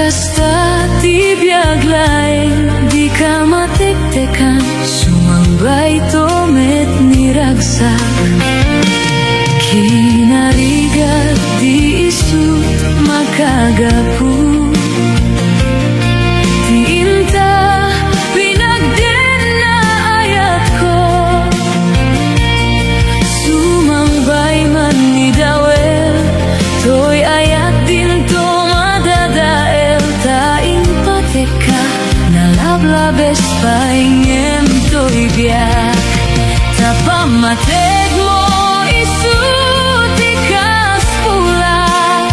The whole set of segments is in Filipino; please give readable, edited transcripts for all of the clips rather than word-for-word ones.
kasta ti biaglaeng di ka matiktekan sumambay tomet ni ragsak kinarigat di isut makagapu ti inta pinagden na ayat ko sumambay man ni dawel toy ayat din to madadael taing pateka nalablabes paingem toy biak tapamateg mo isuti kas pulang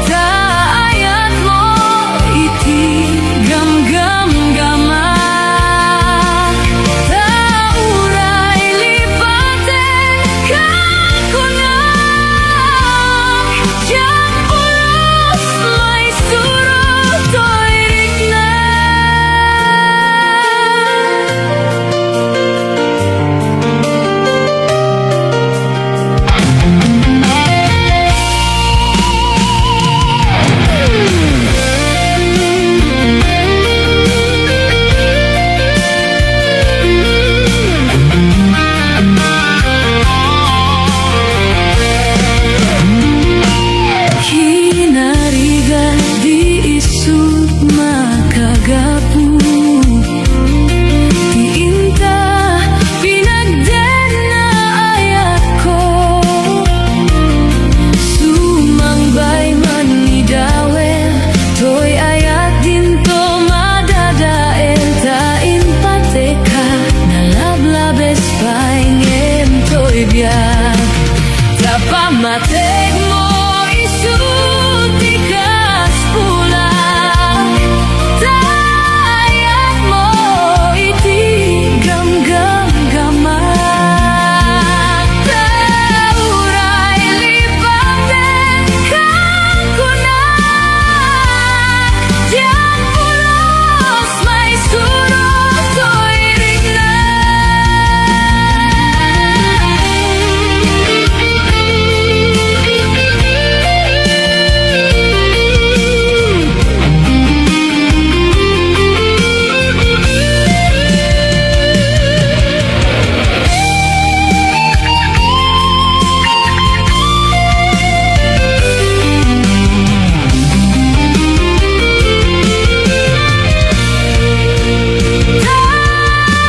taayat mo iti gam-gam gamak tauray lipaten kakunak diyan pulos may surot to'y rikna. Kinarigan di isut makagapu ti inta pinagden na ayat ko sumangbay man ni dawel toy ayat din to madadael tain pateka nalablabes paingem toy biag tapamateg mo isuti kas pulang taayat mo iti gam-gam gamak tauray lipaten kakunak diyan pulos may surot to'y rikna.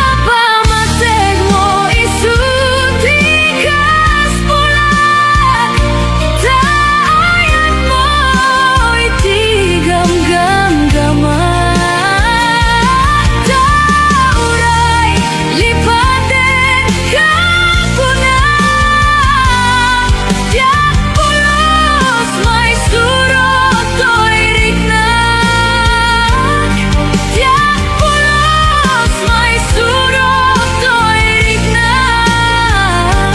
Tapamateg mo isuti kas pulang taayat mo iti gam-gam gamak tauray lipaten kakunak diyan pulos may surot to'y riknak diyan pulos may surot to'y riknak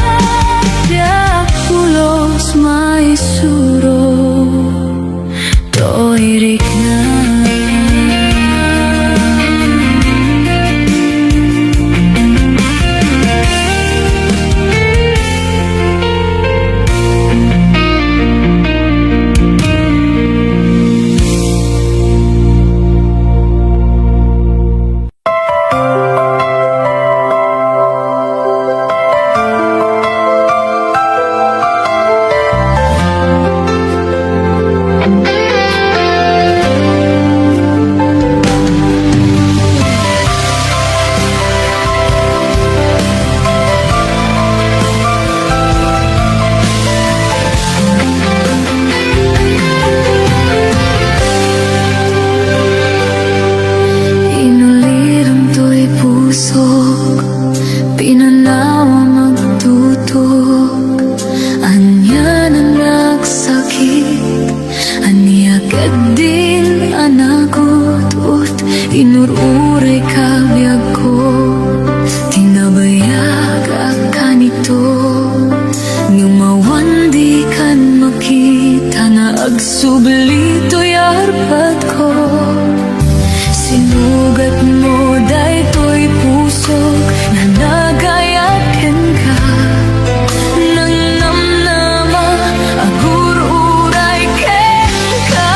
diyan pulos may surot to'y riknak. Inuliran to'y pusok pinanawa magtutok anya na nagsakit aniagad din anagot ut inururay kabyag ko tinabayag akanito ngumawan di kan makita na agsubli to'y arpat ko sinugat mo day to'y pusok na nagayakin ka nang namnama agur uray ken ka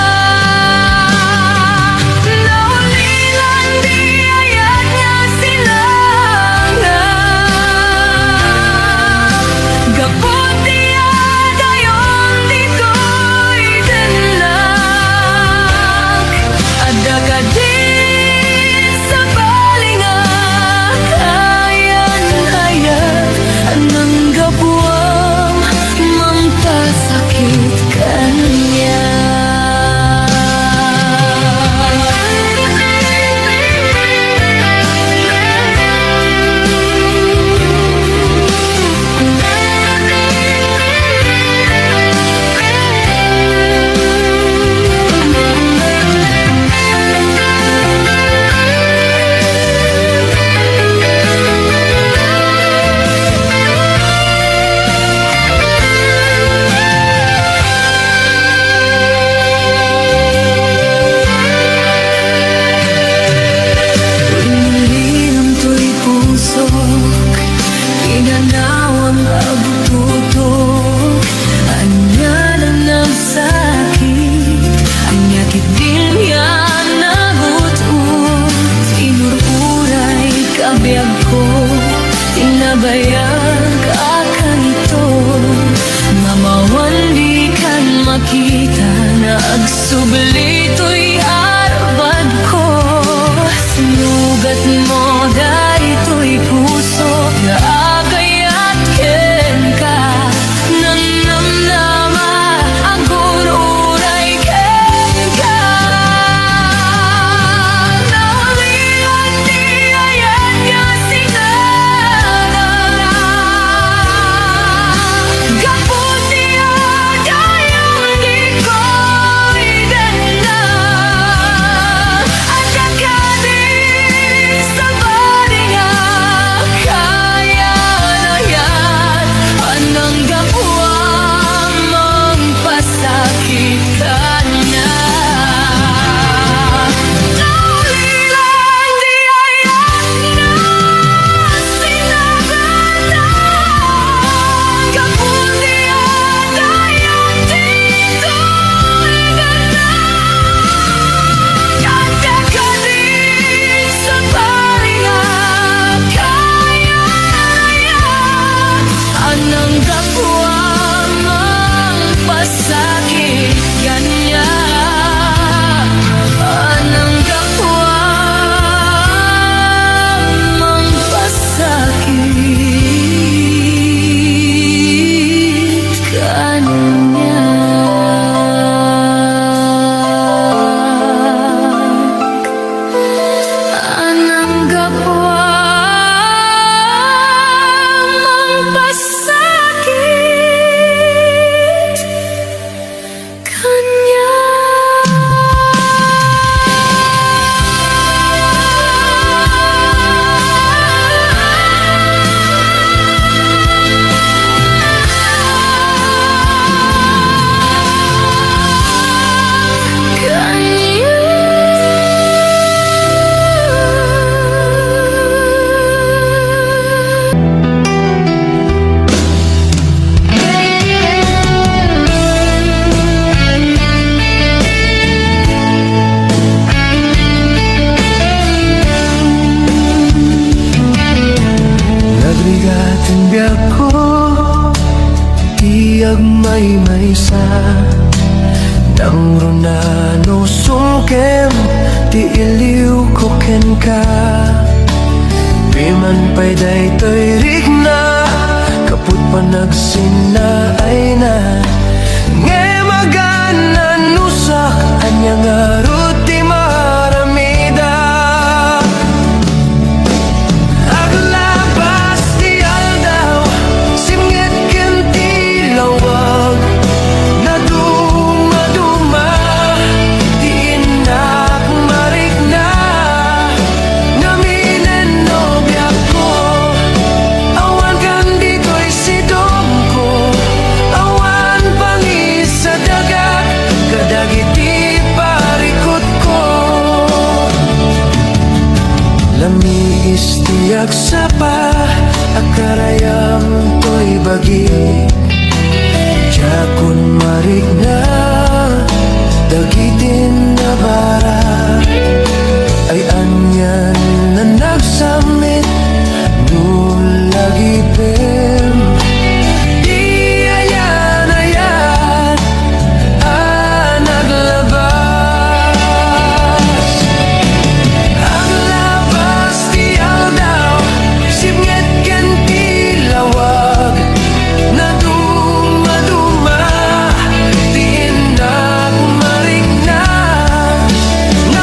bayag akan ito, mamawan di kan makita na agsubli to'y arbad ko. Sinugat mo dahito'y puso na agayat ken ka, nanamnama ang uray ken ka. Naulian di ayan nga sinanala, kaputi dayong di ko'y dala. At kakading sa baringa, kaya na yan, anang gapwa mong pasakit ka na. Naulilan di ayan nga sinagana, kaputi dayong di ko'y dala. Kakading sa baringa, kaya na yan, anang gapwa mong pasakit kanya. Anang gapwa mong pasakit kanya. Anang gapwa mong pasakit kanya. Nagrigatin biyak ko, tiyag may sa nang runano sungkem, ti iliw ko ken ka. Piman pa'y daytoy rigna, kaput pa nagsina ay na. Nge magana nusak, anya nga ruti maramida. Aglabas ti aldaw, simngit ken ti lawag, na duma-duma, ti inak marikna. Naminen nobya ko, awan kan dito'y sidong ko, awan pangis sa dagat, kadagiti parikot ko. Lamiis tiyak sapa, akarayam to'y bagi, jakun marigna, dagitin na bara. Ay anyan na nagsamit, nulagi pem. Di ayan, naglabas. Aglabas ti aldaw, simngit ken ti lawag, na duma-duma, ti inak marigna. Na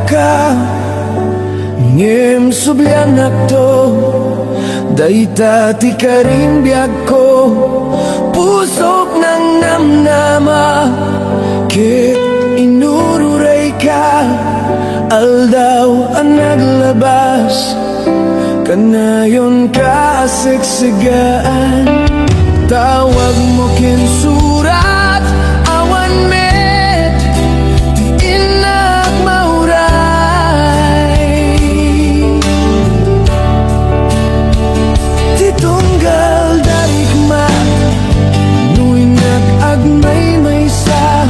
ka ngem sublyanak to dayta ti karimbiag ko pusok ng namnama kit inururay ka aldaw ang naglabas kanayon ka asiksigaan tawag mo kinsurat awan met ti inak mauray ti tunggal darigma nuinak agmay maysa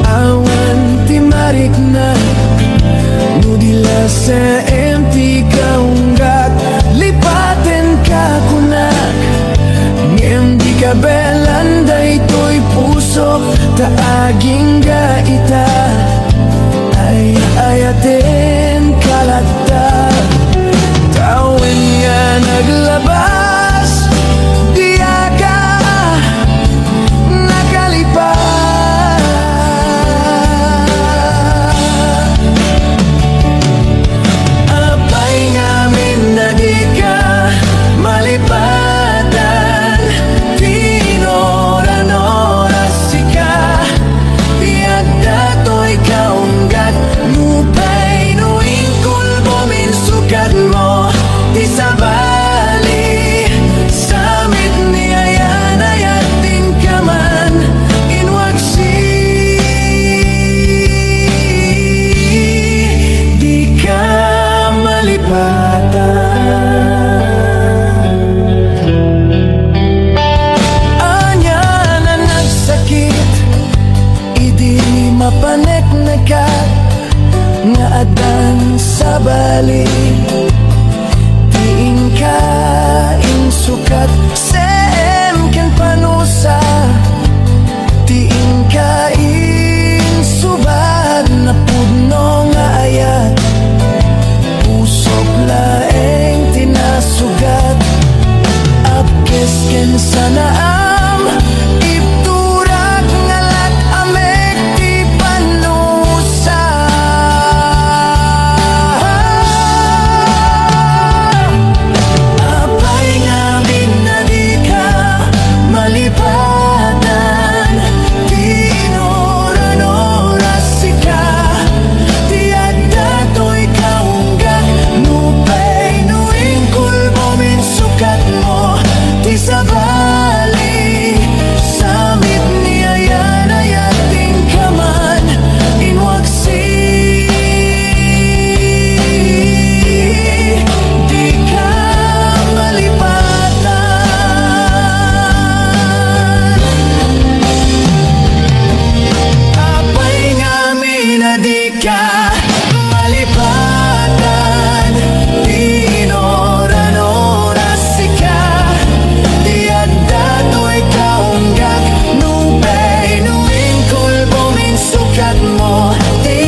awan ti marikna nudila sa empty kaunggat lipaten ka kunak ngem di kabelan daytoy puso taaging gaita ay ayaten kalata tawen nga naglabas diya ka nakalipas apay ngamin na di ka malipatan tinoran-oras sika tiyak dato'y kaunggat nupay nuing kulbo min sukat mo di sabali samit ni ayan ayatin ka man inwaksi di ka malipatan anya na nagsakit idi mapanek na ka nga adan sa balik diin ka insukat sem ken panusa diin ka insubad na pudno nga ayat pusok laeng tinasugat apkes ken sanaam ipturak ngalak amek ti panusa apay ngamin na di ka malipatan tinoran-oras sika tiyak dato'y kaunggat nupay nuing kulbo min sukat mo ti sabali samit ni ayan ayating ka man inwaksi di ka malipatan apay ngamin na di ka malipatan tinoran-oras sika tiyak dato'y kaunggat nupay nuing kulbo min sukat mo di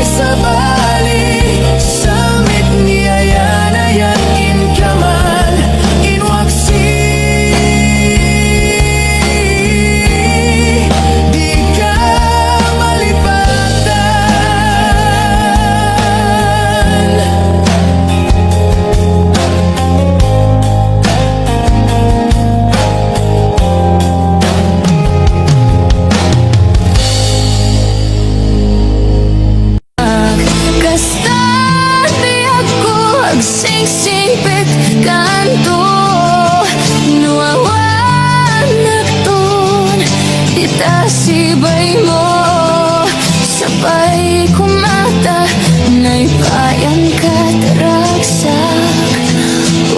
sabali samit ni ayan ayatin ka man inwaksi di ka malipatan Kasta di ako agsingsingpit kanto nuawan nagton itasibay mo sabay kumata naipayan ka taragsak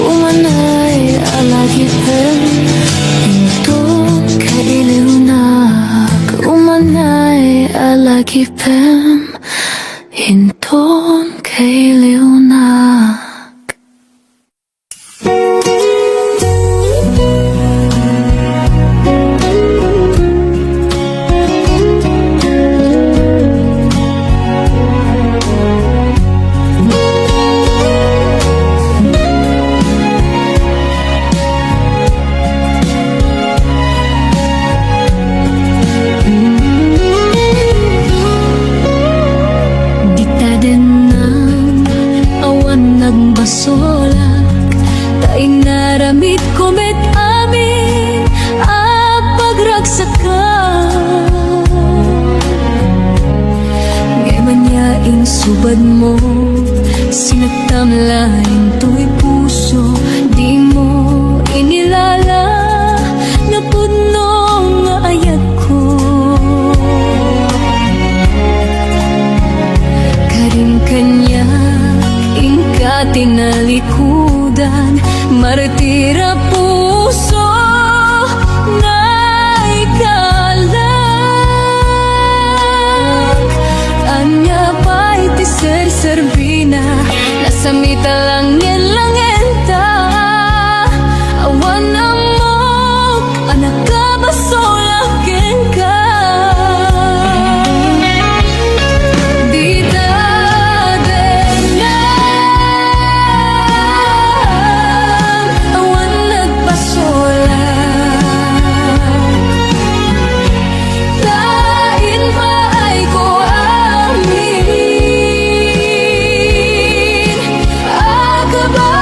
umanay alagipan intong kailiunak umanay alagipan hinton kay liunak. Tubad mo, sinaktam laing to'y puso. Di mo inilala na pudno nga ayat ko. Karin kanya ingka tinalikudan, martira puso na ikalag. Anya pa'y tiser serbina, nasamita langin langenta. Awan amok, anak ka basolakin ka. Di awan nagpasolak. Lain pa ay ko amin, agaba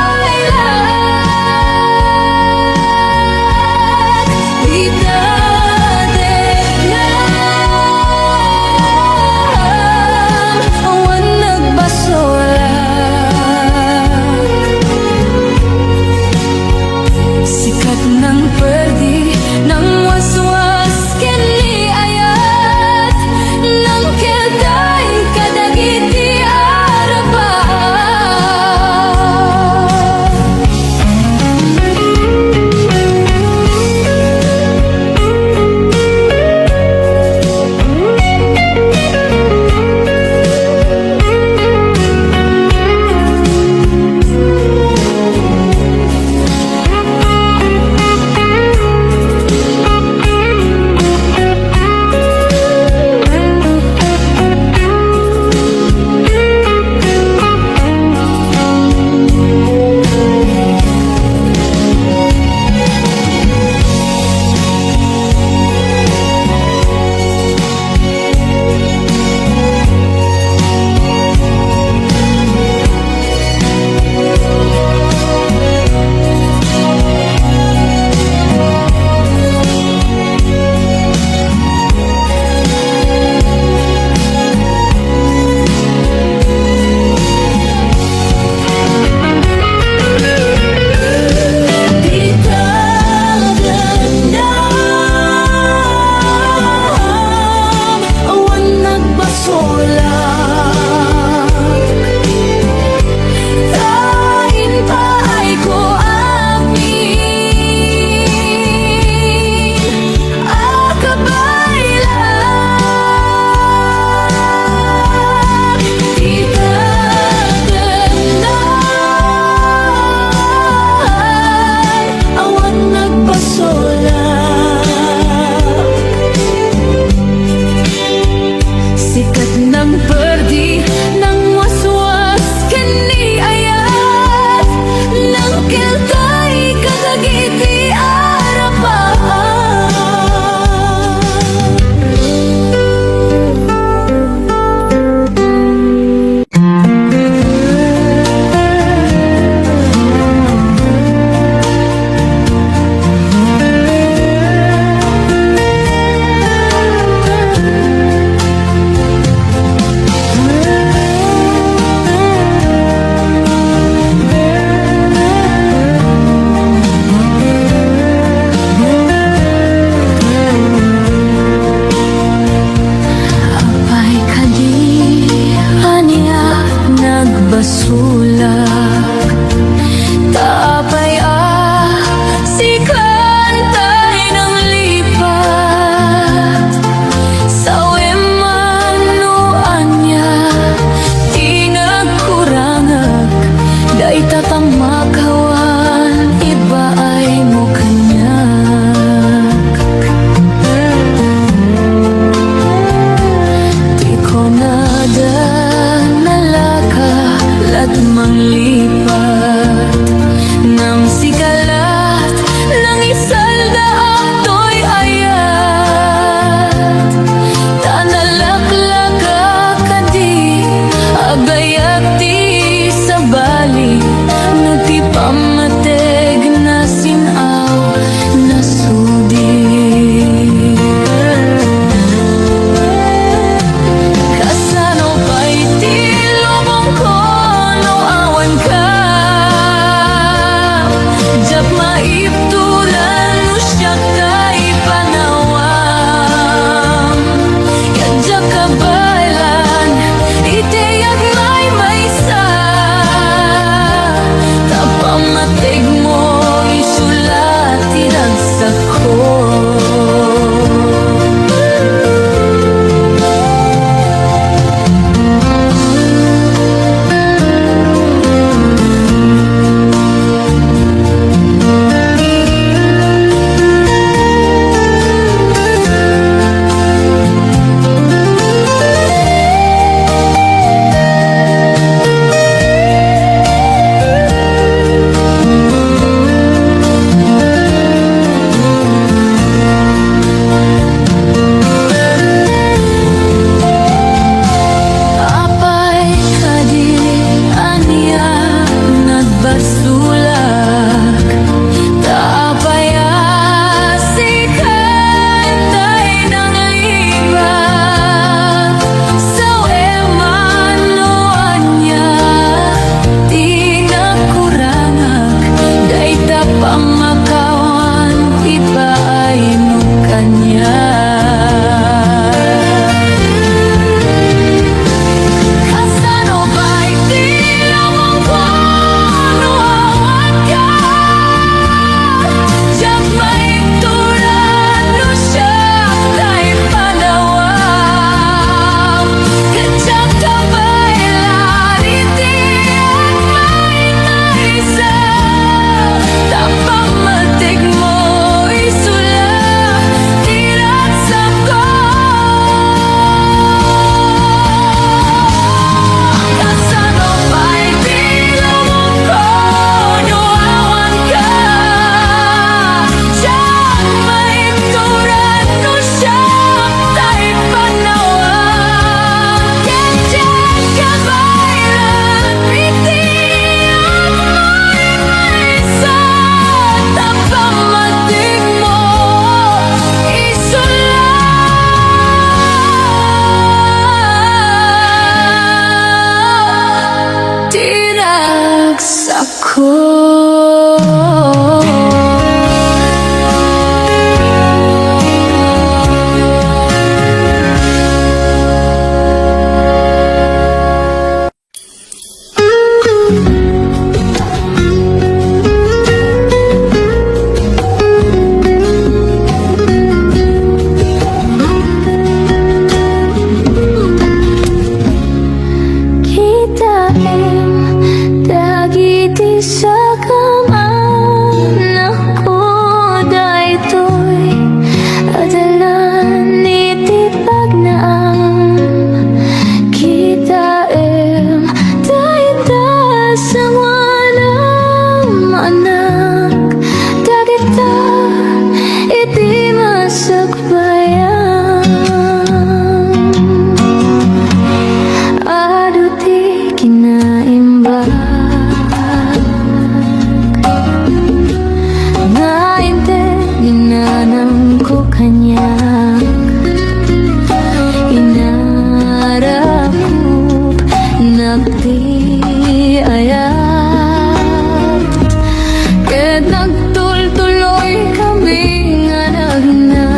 Ket nagtultuloy kami nga nagna.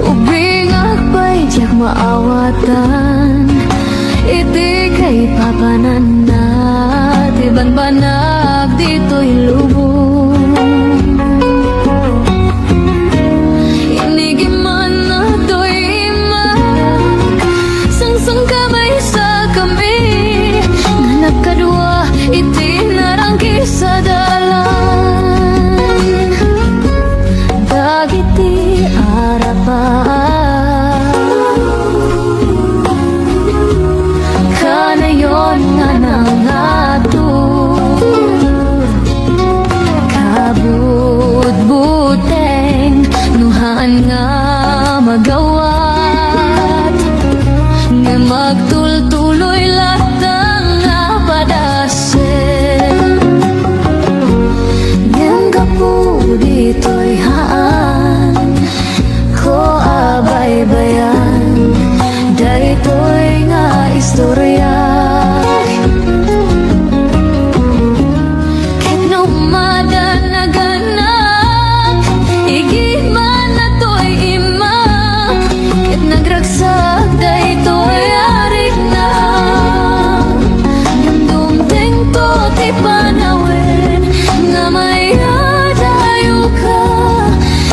Ubing akbay diyak maawatan, iti kay papanana. Tiban banag dito'y lubong, inigiman na to'y imag, sangsang kamay sa kami. Nga nagkadua, iti narangki sa dalan. Dagiti arapan, kanayon nga nangatur, kabut-buteng nuhaan nga magawat, nga magtultuloy latang nga padasen. Yang kapu dito'y haan ko abay-bayan, daytoy nga istorya. Ket no madanaganap, igiman na to'y imak. Ket nagragsak, daytoy arik na. Dumdumteng to ti panawin, nga mayadayo ka.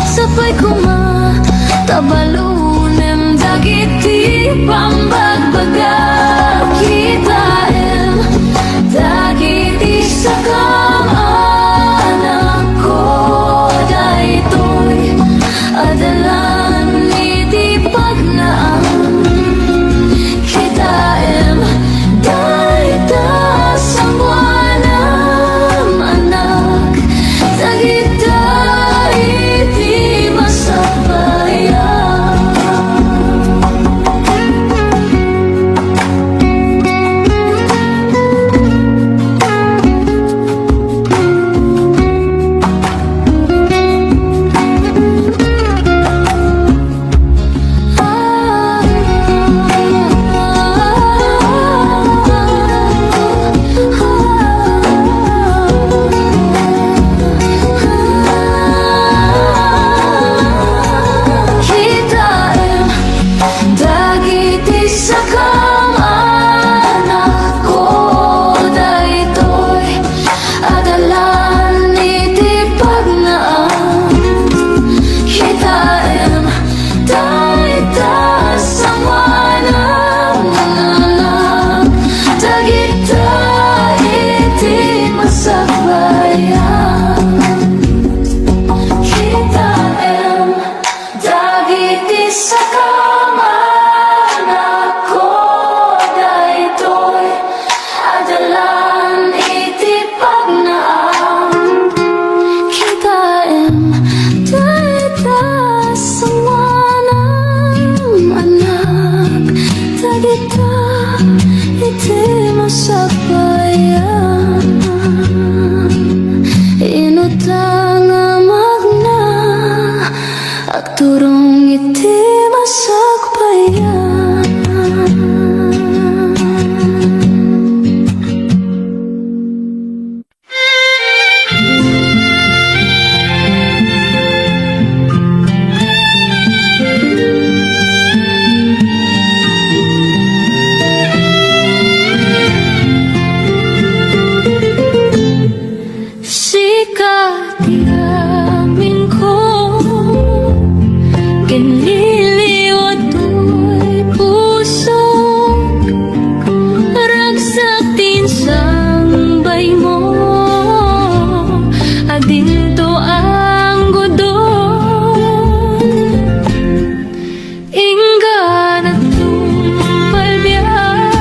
Sapay kuma, tabalunem dagiti pambagbaga. Kitaem dagiti sakam anak ko, daytoy adalan iti pagnaam. Kitaem dayta samwanam anak, dagita iti masabayan. Kitaem dagiti sakam anak ko, daytoy adalan iti pagnaam. Kitaem dayta samwanam anak, dagita iti masakbayan. Kitaem dagiti sakam anak ko, daytoy adalan iti pagnaam. Kitaem dayta samwanam anak, dagita iti masakbayan. Inutang magna, agturong iti masakbayan. Sikat yamin ko, kiniliwat to'y puso. Ragsak tinsang bay mo, adinto ang godon. Ingga na tumpalbiyak,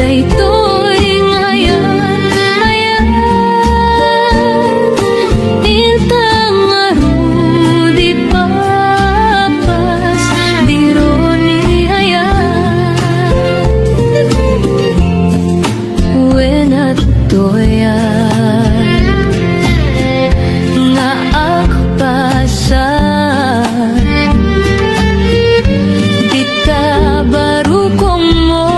daytoy ngayan. Intang arudi papas, biro ni ayan. Wenat toyan nga akpasan, tita baru komo,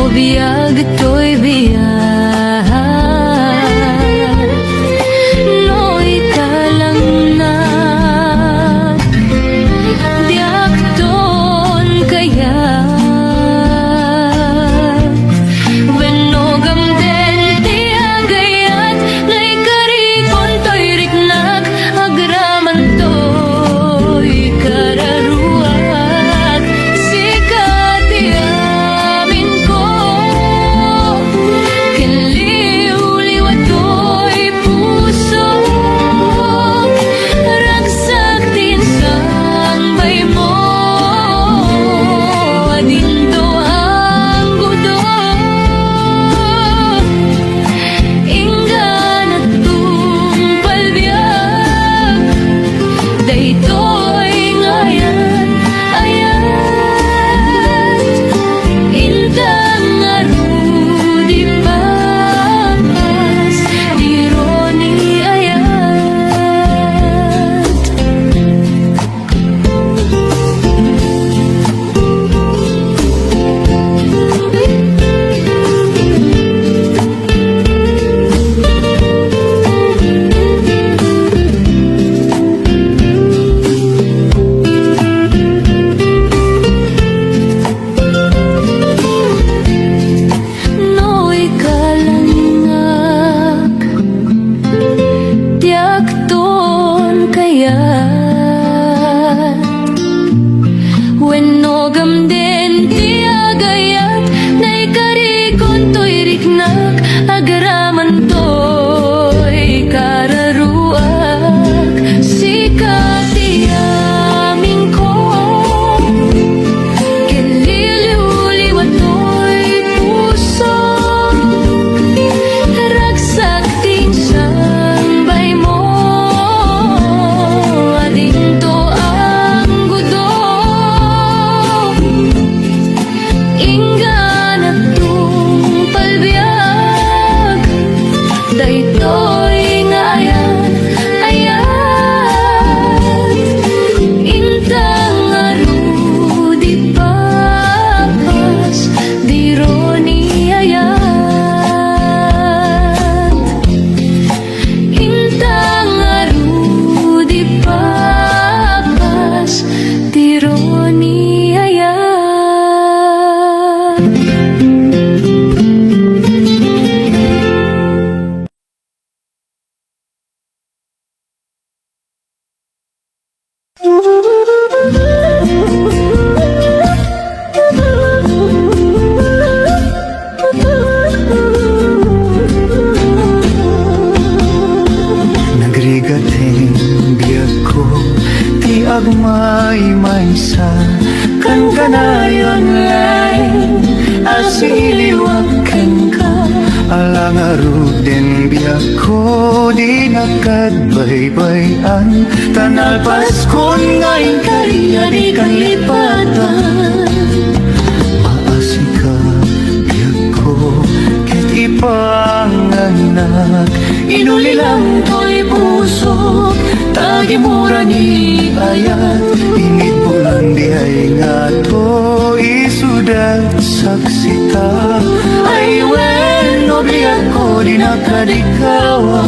o biyag to'y biyag. No ikalang na diak ton kaya wenogam den tiagayat ngay karikon to'y riknak agraman to'y kararuak sikat yamin ko kinliw-liwat to'y puso ragsak tinsang bay mo adinto ang gudo inggan at tumpalbiyak daytoy ngayan ayat intang arudi papas dironi ayat. No ikalangak tiyak ton kaya wenogam den tiagayat nay karikon to'y riknak agaraman to'y kararuak sikat yamin ko kinliliw-liwat to'y puso ragsak tinsang bay mo adinto ang gudo inggan at tumpalbiyak daytoy ngayan ayat intang arudi papas dironi ayat intang arudi papas dironi ayat. Nagrigating biyak ko ti agmay maysa kan kanayon lain asiliwag ken ka alang aruden biyak ko di nakadbaybayan tanalpas kon ngayon kariya di kan lipatan maasika biyak ko ket ipanganak inulilang to'y puso tagi mura ni ayat ingit bulan di ay nga to isudat saksita ay wen nobli ako di nakadikawan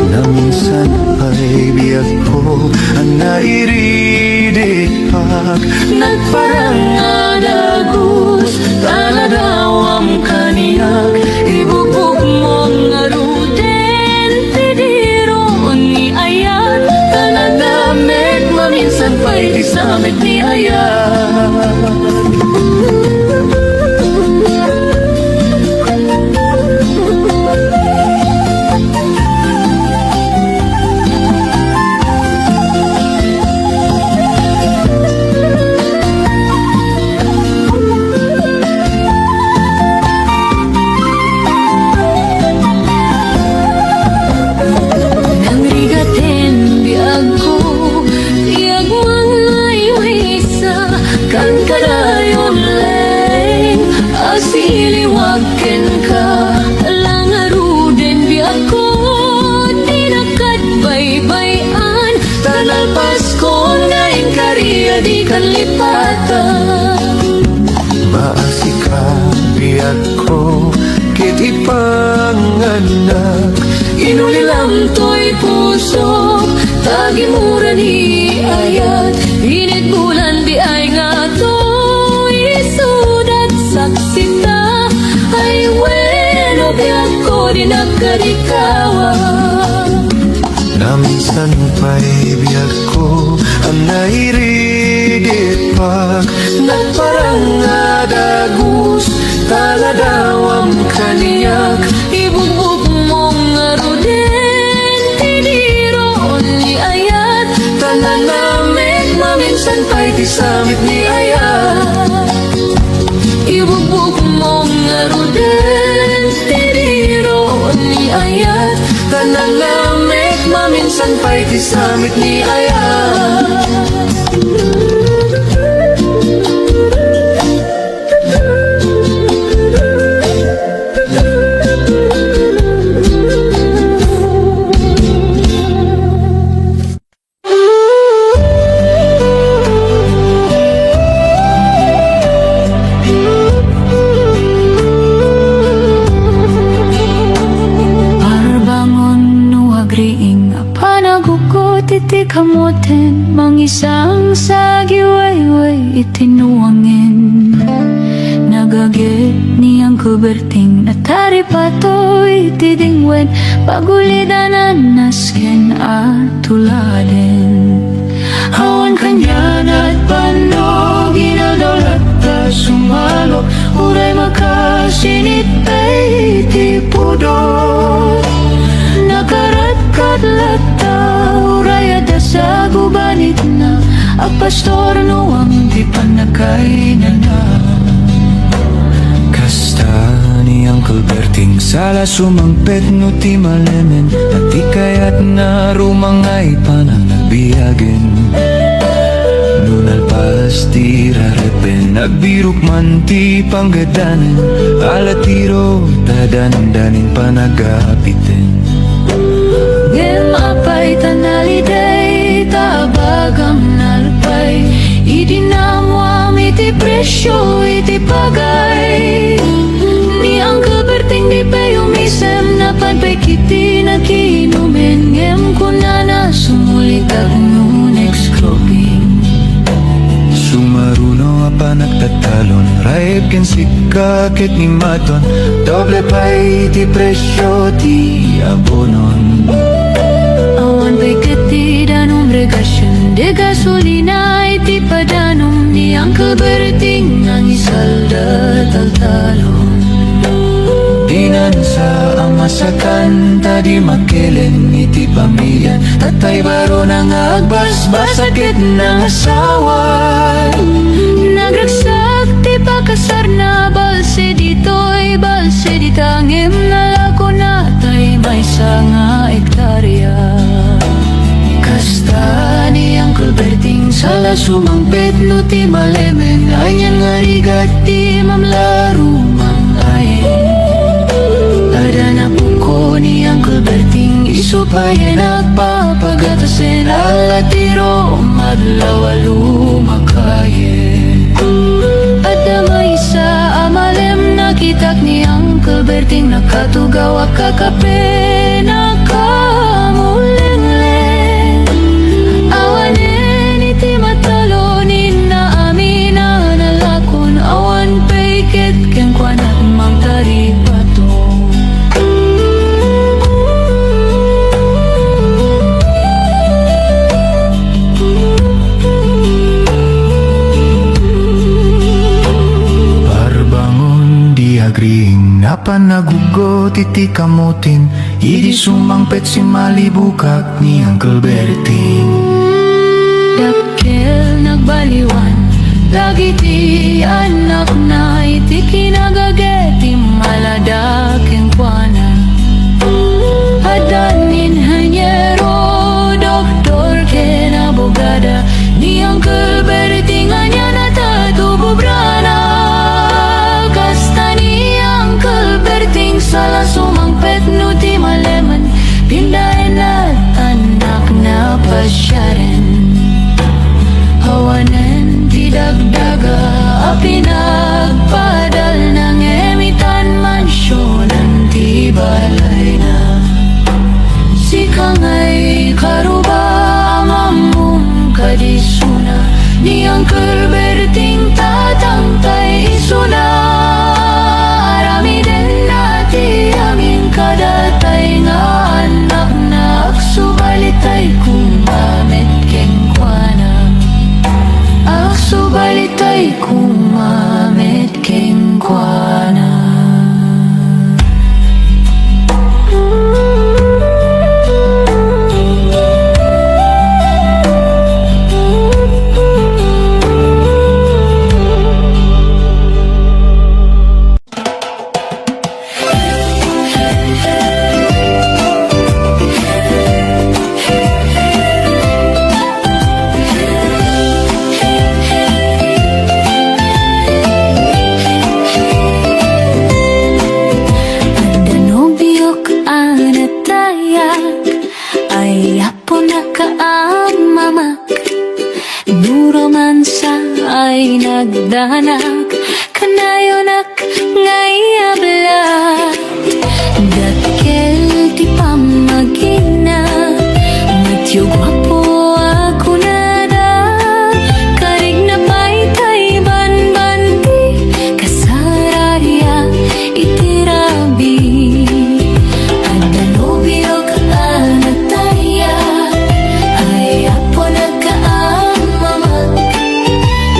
naminsan ay biyak ko ang nairidipak nagparang adagus taladawam kaniyak ibubog mo nga ruden tidiro ni ayat tanadamit maminsan pa'y isamit ni ayat. ko kiti panganak. Inulilam to'y puso, tagi mura ni ayat. Init bulan di ay nga to'y sudat saksita. Ay weno biyak ko di nagkarikawa. Naminsan pa'y biyak ko ang nairidit pag nagparang adagus taladawam kaniyak. Ibugbog mong aruden, tiniron ni ayat. Tanan namin maminsan pa'y tisamit ni ayat. Ibugbog mong aruden, tiniron ni ayat. Tanan namin maminsan pa'y tisamit ni ayat. Iti kamutin, mangisang sagiwayway itinuangin. Nagagit niyang kuberting natari pato itidingwen. Pagulidanan nasken at tuladin. Hawan kanyan at panog ginaldolat ta sumalo. Uray makasinit ay tipudot. Nakarat-katlat sa gubanit na ang pastor nuwang di pa nakaina na. Kasta ni Uncle Berting sala sumampet no ti malemen. At di kaya't na rumangay panang nagbiyagen. Nunalpas ti rarepen nagbirok man ti panggadanen. Alatiro tadandanin pa nagapitin. Ngem apay tanaliday tabagam nalpay. Idinamwam iti presyo iti pagay. Ni Uncle Berting di payumisem na panpay kiti nakinumen. Ngem kunana sumulikag no next clubbing. Sumaruno apa nagtatalon raib ken sikakit ni maton. Doble pay ti presyo ti abonon. Awan pa'y katidan obligasyon de gasolina iti padanong ni Uncle Berting ang isalda taltalon. Dinan sa amasakan tadi makelen iti pamilya. Tatay baro nang agbasbas sakit ng asawa. Nagragsak ti pakasar na balse dito'y balse ditangim nalako na tay may sanga ektarya. Kasta ni Uncle Berting sala sumampet no ti malemen. Anyan nga rigat ti mamlaro mangayen. Ada na pungko ni Uncle Berting isupay nagpapagatasin. Alatiro madlaw lumakayen. Ada may isa amalem nakitak ni Uncle Berting. Nakatugaw kakape nakamulengleng. Awanen iti matalonin na amina nalakon. Awan paiket ken kwanat mang taripato. Agring napanagugot iti kamutin. Idi sumangpet si malibukak ni Uncle Berting. Dakkel nagbaliwan, lagi ti anak na iti kinagageti maladaking kwana. Adanin hanyero, doktor ken abogada ni Uncle Berting anya na tatububrana. Sala sumangpet no ti maleman. Pindahin at anak na pasyaren. Hawanan ti dagdaga a pinagpadala. nagdanak kanayonak ngayablat dakkel ti pamagina matyo gwapo ako nada karig na paytay banbanti kasararya itirabi ada nobyo ka nataya ay apo nagkaamamak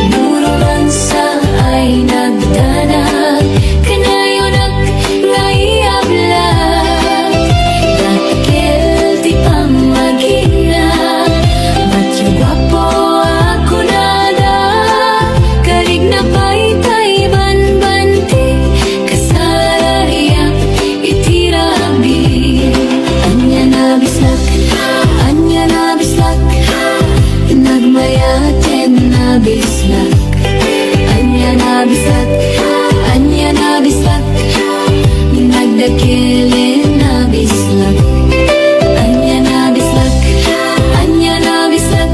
nuruman sa ay nagdanag kanayonak ngayablat dakkel ti pamagina matyo gwapo ako nada karig na paytay banbanti kasararya itirabi anya na bislak nagmayaten na bislak anya na bislak nagdakelen na bislak anya na bislak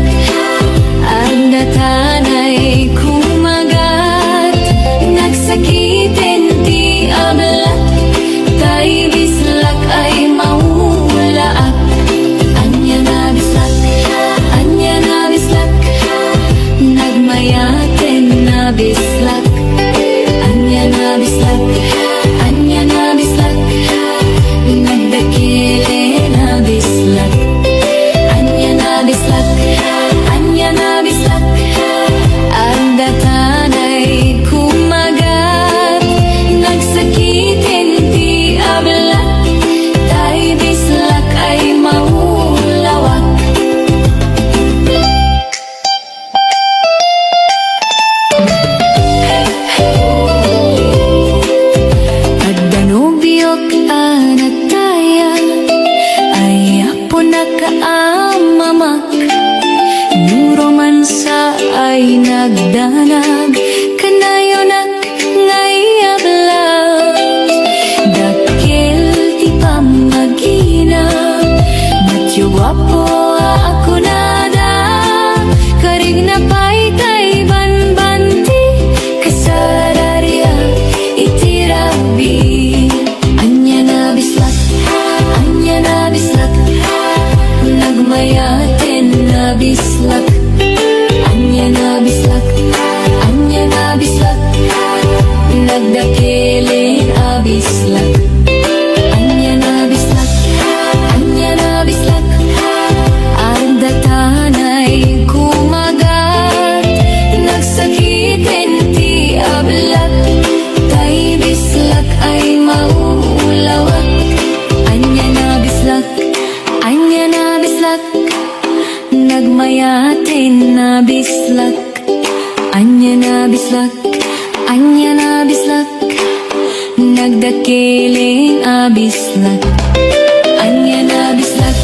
ang datanay kumagat nagsakiten ti ablat tay bislak ay maulaak anya na bislak nagmayaten na bislak anya na bislak nagdakile na bislak anya na bislak ang datanay kumagat nagsakitin ti ablat tay bislak ay maulawak Pagdanubiyok anataya ay apo nakaamamak nuromansa ay nagdanag kanayonak ngayablat dakkel ti pamagina matyo gwapo ako nada karig na paytay banbanti kasararya itirabi anya na bislak nagmayaten na bislak anya na bislak nagdakelen a bislak anya na bislak ang datanay kumagat nagsakiten ti ablat tay bislak ay maulawak anya na bislak nagmayaten na bislak anya na bislak nagdakelen a bislak anya na bislak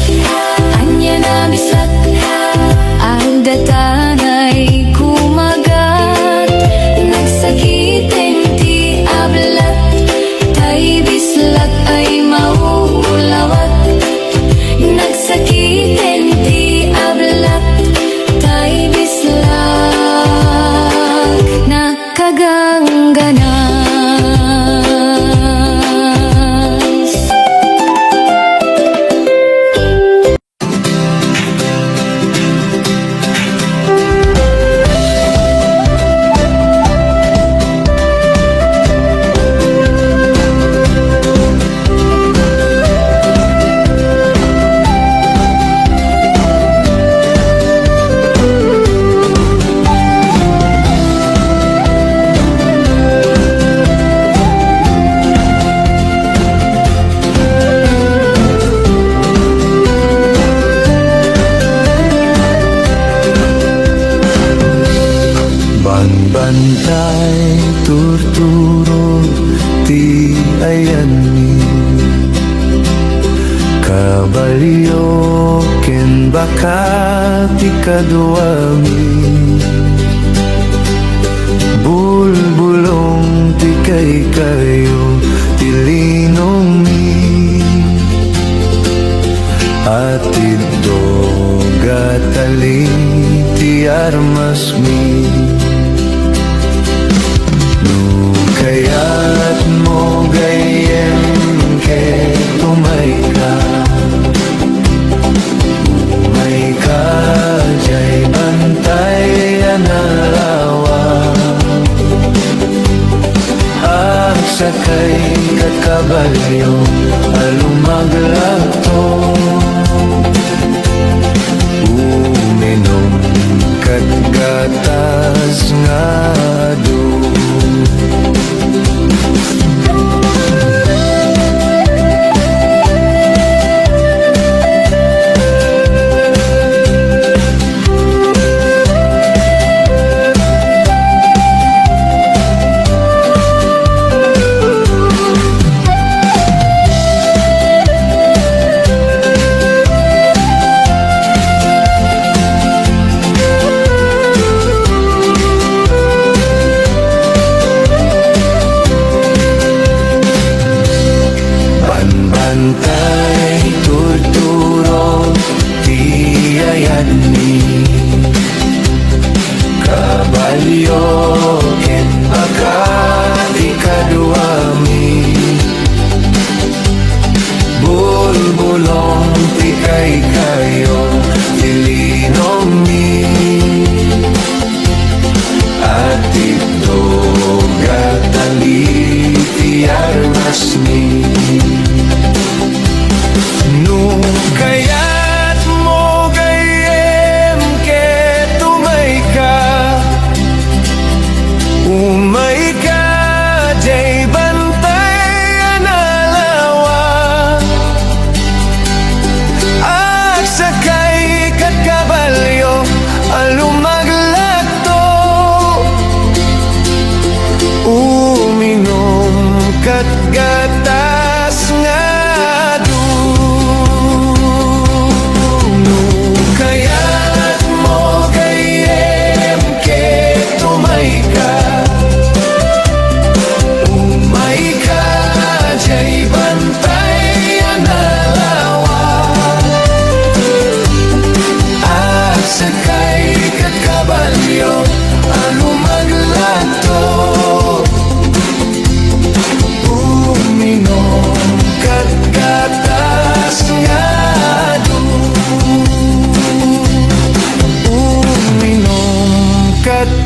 ang datanay kumagat nagsakiten ti ablat tay bislak ay maulawak nagsakiten ti ablat tay bislak nakagangganas Banbantay turturot ti ayani kabalyo ken baka ti kaduami bulbulong ti kay-kayo ti linong mi atid dogat ali ti armas mi Agsakay kat kabalyo Alumaglato Uminom kat gatas nga do Bantay, tuturo, tiyayani Kabalyo, ken akati kaduami Bulbulong, tikay kayo, tilinomi At ito, gataliti armasni Kaya't mo gayem ke tumay ka Umay ka jay bantay analawa Agsakay kat kabalyo alumaglato Uminom kat gatas nga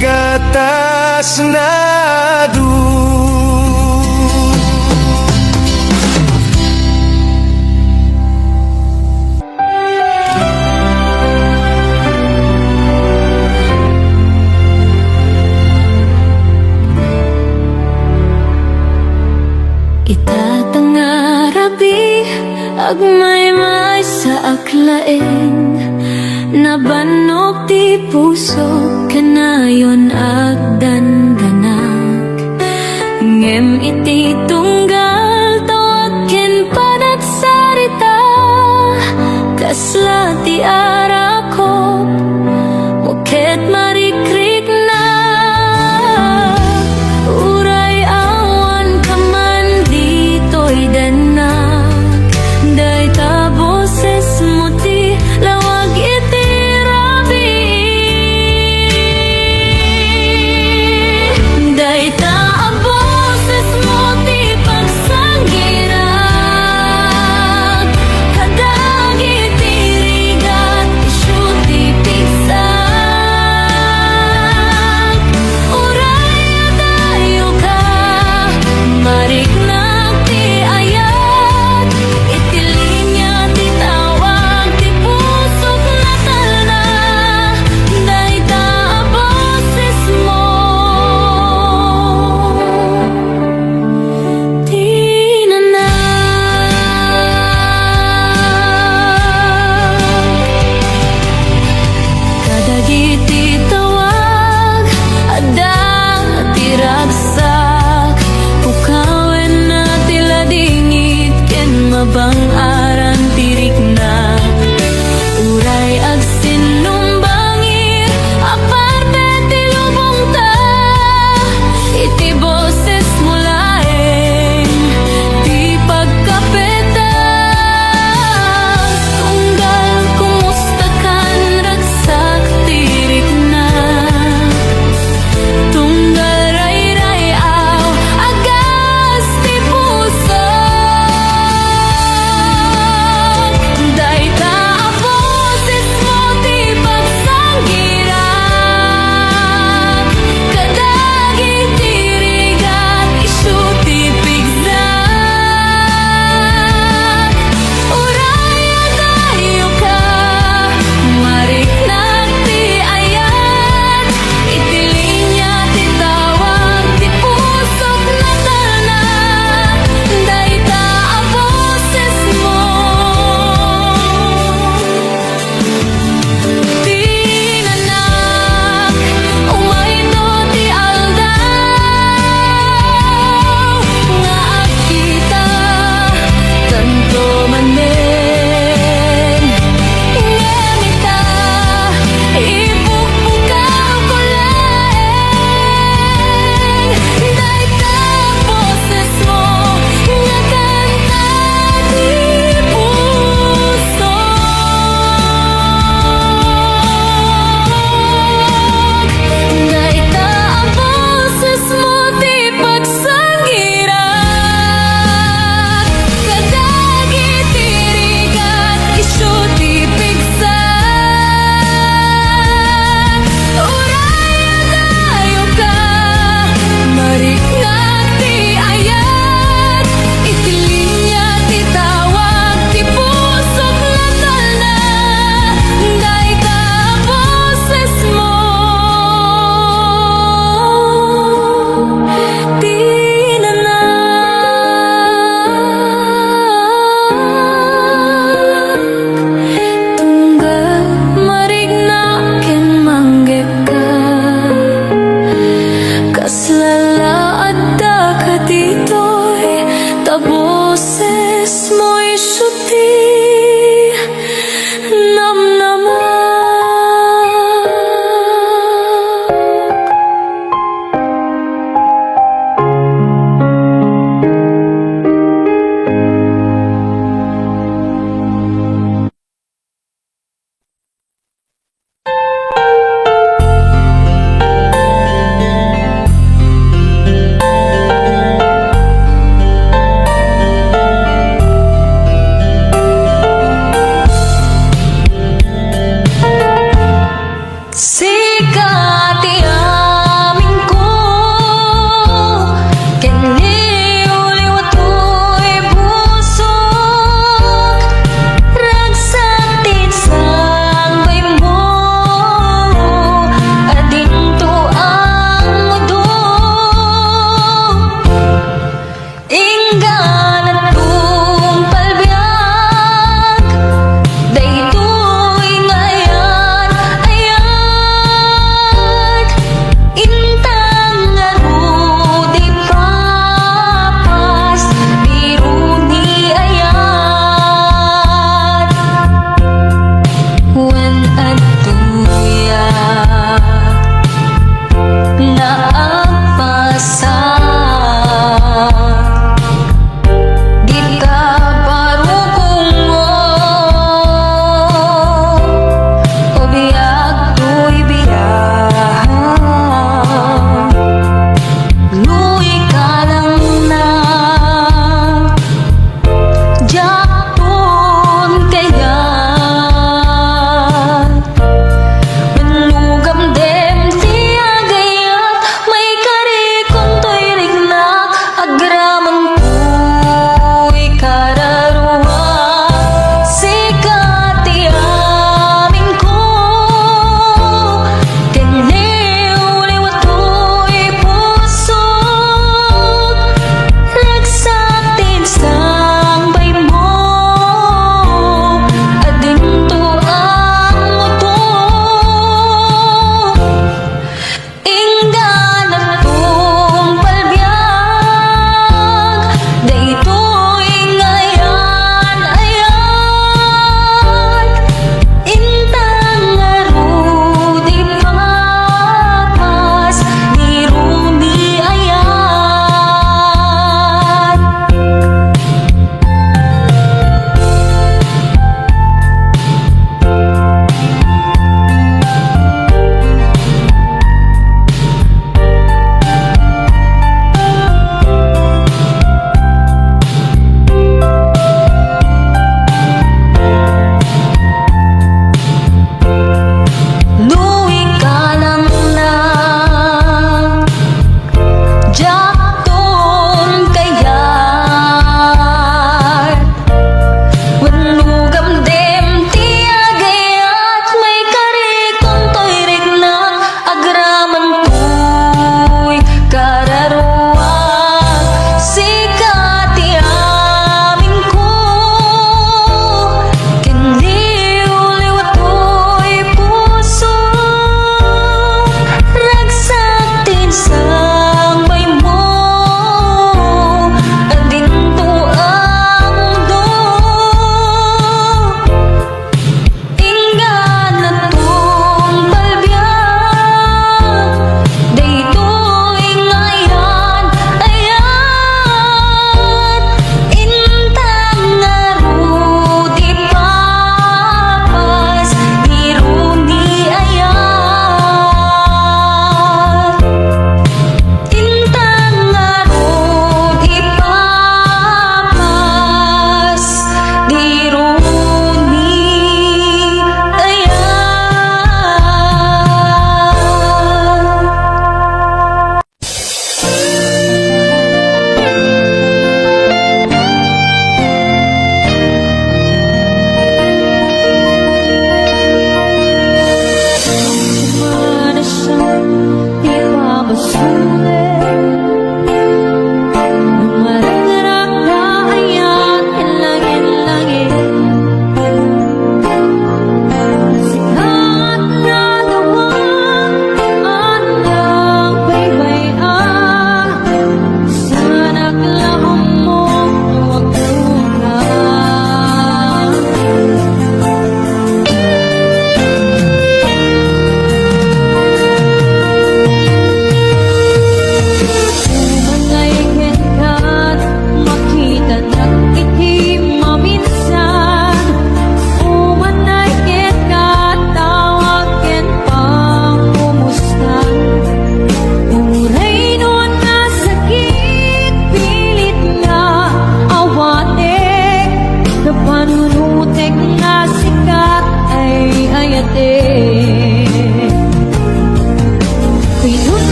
gatas nadu Itatangarabi agmay-may sa aklain Nabanok ti puso kanayon agdandanak Ngem iti tunggal tawag ken panagsarita Kasla ti arakop muket marikrik na Uray awan kaman dito'y danak Day taboses mo ti lawag iti Day taaboses mo ti pagsangirag Kadag iti rigat isyu ti pigsag Uray adayo ka mariknag ti ayat Iti linya ti tawag ti pusok na talna Day taaboses mo Kadagiti tawag adda tiragsak Pukawen na tila dingit ken mabang-aran tirikna Uray agsinumbangir aparte ti lubong ta Iti boses mo laeng ti pagkapetas Tunggal kumusta kan ragsak tirik na Tunggal ray-ray aw agas ti puso puti Namnaman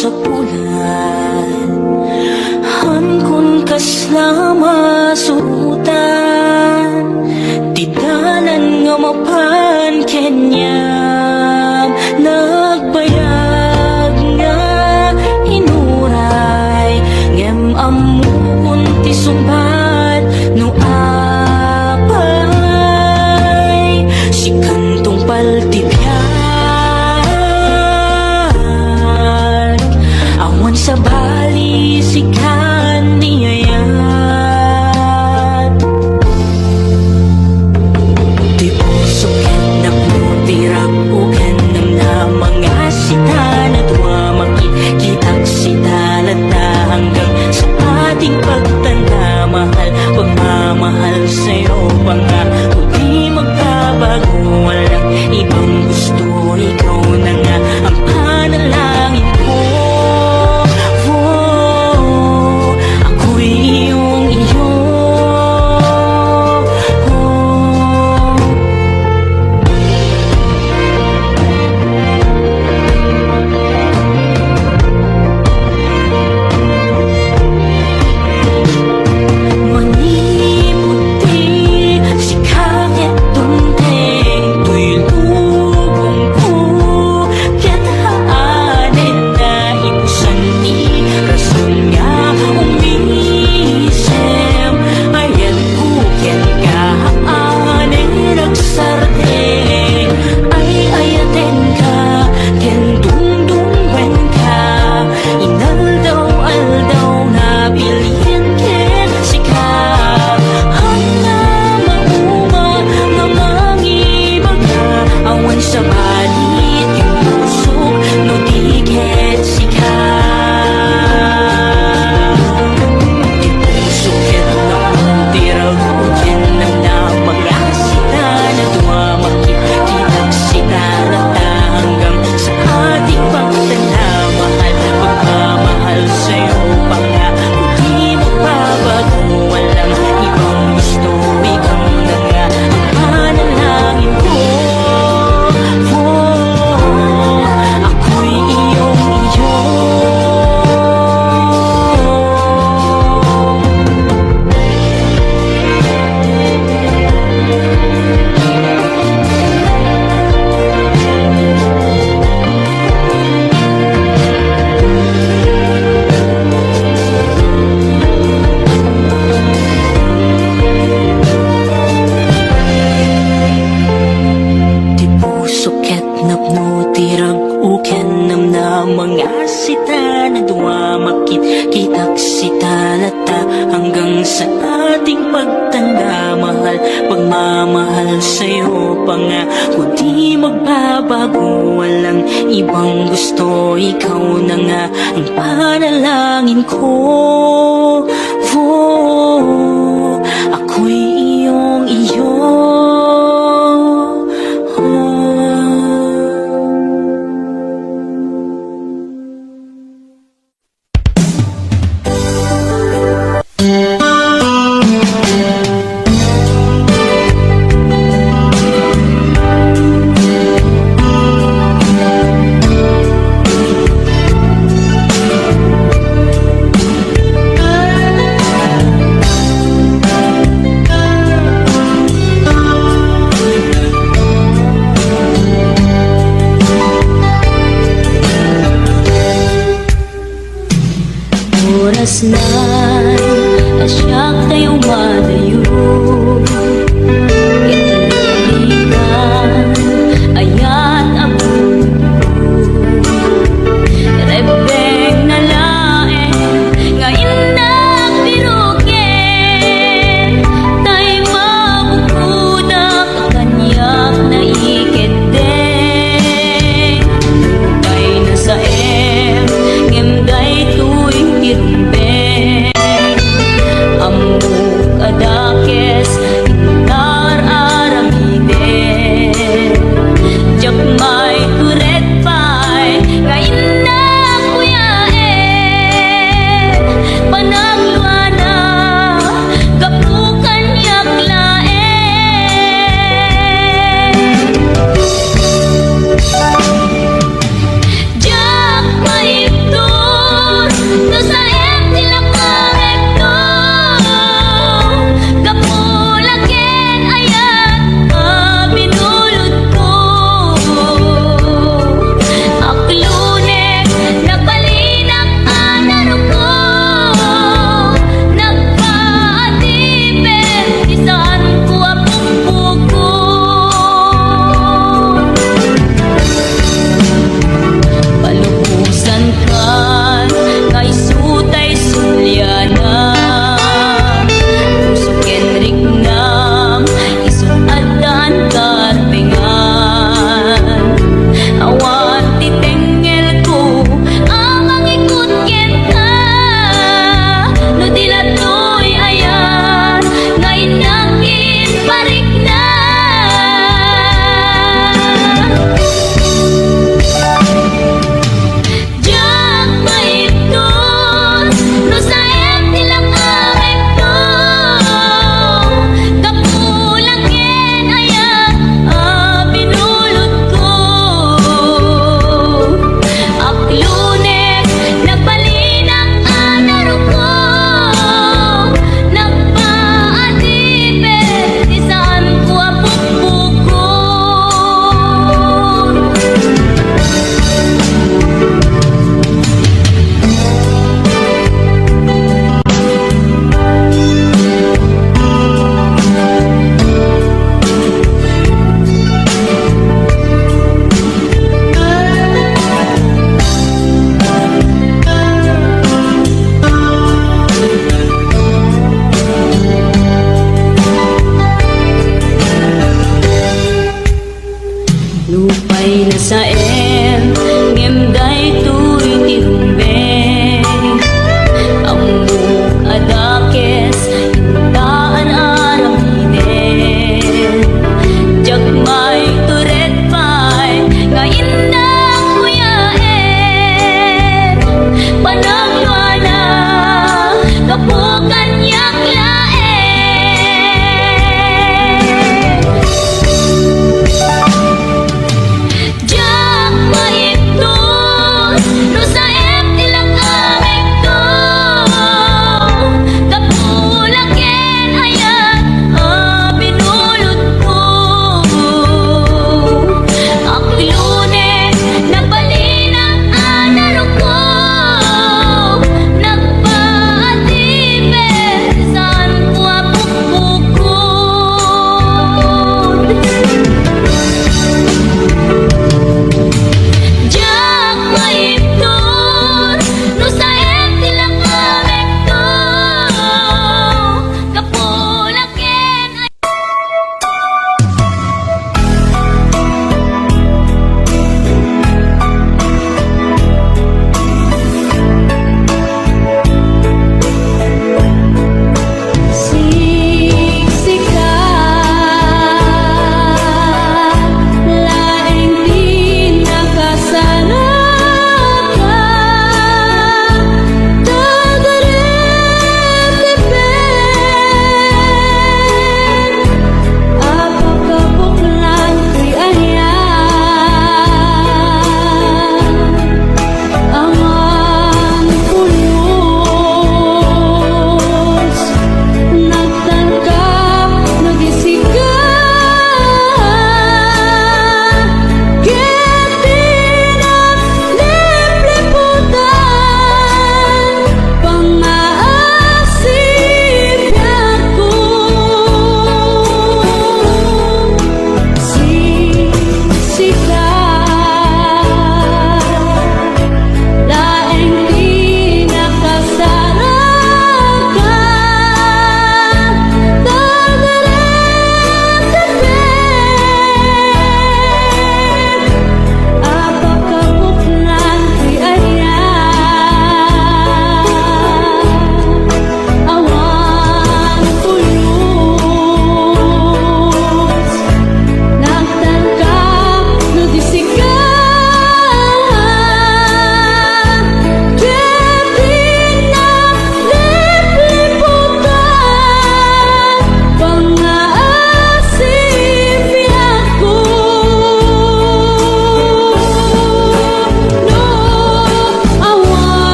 sa bulan Han kun kaslama suutan Tidanan nga mapan kenyam Nagbayag nga inuray Ngem amu kunti sumbat no apay Si kantong paltibyan Awan sa bali si kaniyayat Di puso ken nagmutirap o ken na mga sita na makikitag sita lata hanggang sa ating pagtanda mahal pagmamahal sa'yo pa nga di magbabago walang ibang gusto ikaw na nga ang panalangin ko ako'y iyong iyo Maniputi si kakit tunteng Tuy lubong ko Ket haanin na ibusan ni Rason nga umisem Ayan ko ken kahaanin nagsarden Ay ayaten ka ken dungdungwen ka Inaldaw-aldaw na bilhin ken sikap Hana mauma nga mangibaga Awan sa balit yung puso no di ket sikap Di puso ket namuntirag o ken na mga sita na dumamakit-kitag sita lata hanggang sa ating pagtanda mahal pagmamahal sa'yo pa nga kung di magbabago walang ibang gusto ikaw na nga ang panalangin ko ako'y iyong iyo Di puso ket napnutirag o ken na mga sita na dumamakit-kitag sita lata hanggang sa ating pagtanda mahal pagmamahal sa'yo pa nga kung di magbabago walang ibang gusto ikaw na nga ang panalangin ko ako'y iyong iyo Oras na asyak tayo malayo